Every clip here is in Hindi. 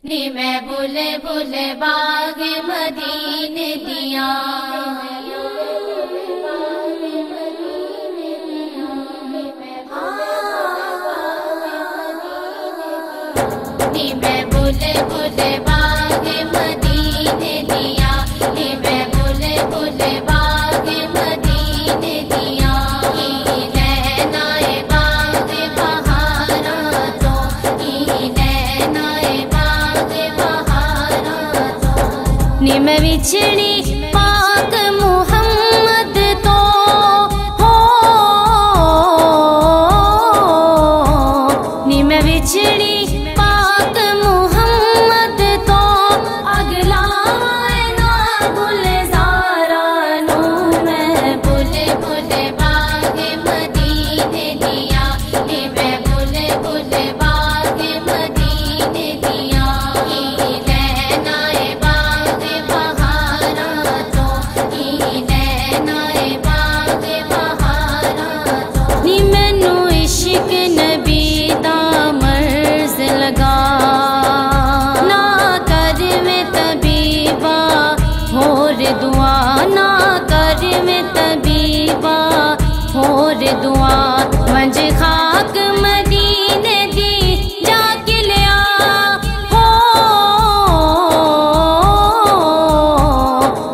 नी मैं बुले बुले बाग मदीने दिया, नी मैं बुले बुले बाग मदीने दिया, नी मैं बुले बुले बाग मदीने दिया। नैनाए बाग बहारा तो, नैनाए बाग बहारा तो, नी मैं बिछड़ी पाक मुहम्मद तो हो, नी मैं बिछड़ी दुआ मंज खाक मदीने दी जाके लिया हो,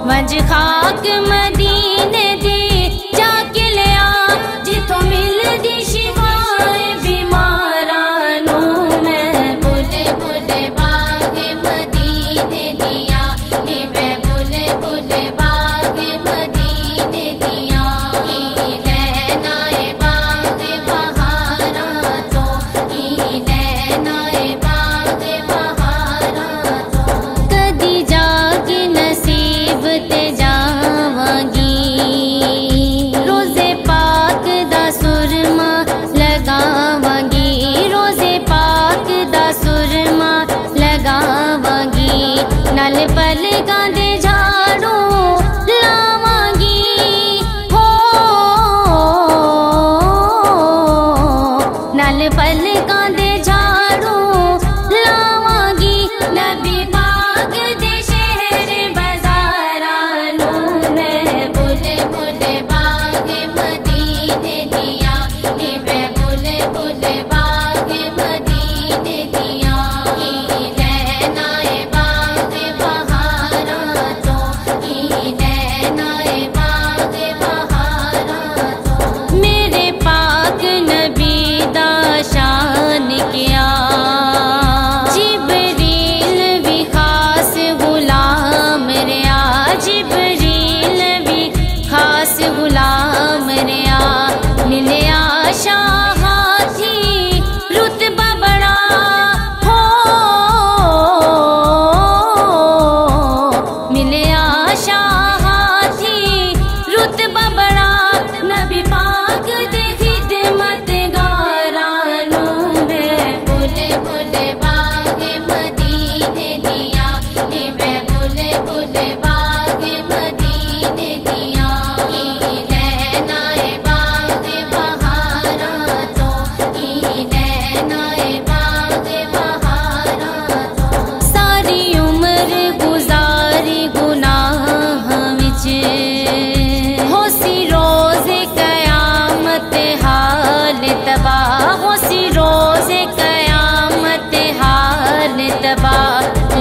मंज खाक मदीने दी जाके लिया, जिथों मिल दी शिफाए बीमारा नू मैं बुले बुले बाग मदीने दिया, मैं बुले बुले बाग मदीने दिया। नल पल गांदे झाड़ू लावांगी हो, नल पल गांदे झाड़ू लावांगी, नबी पाक दे शहर बाजारा नू मैं बुले बुले बाग मदीने दिया, मैं बुले बुले बाग मदीने दिया।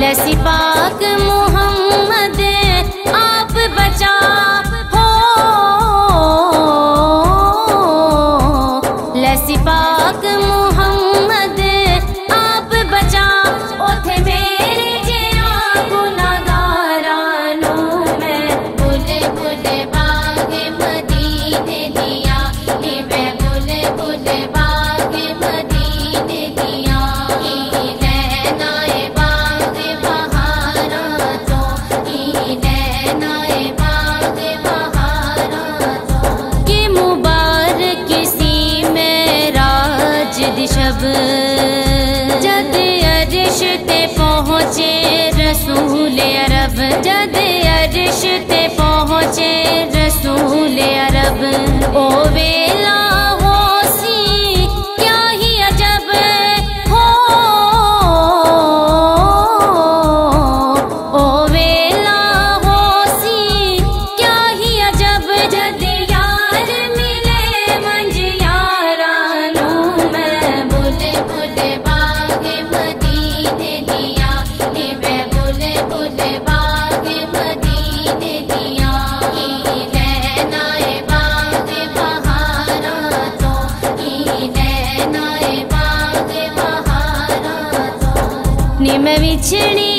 लसी पाक मुहम्मद आप बचा हो, लसी पाक मुहम्मद आप बचा, ओथे मेरे जिया गुनाहगारा नू मैं बुले बुले बाग मदीने दिया, मैं बुले बुले बाग मदीने दिया। शब जद अर्श ते पहुँचे रसूल अरब, जद अर्श ते पहुँचे रसूल अरब, ओ वेला हो सी क्या ही अजब हो, निम विछड़ी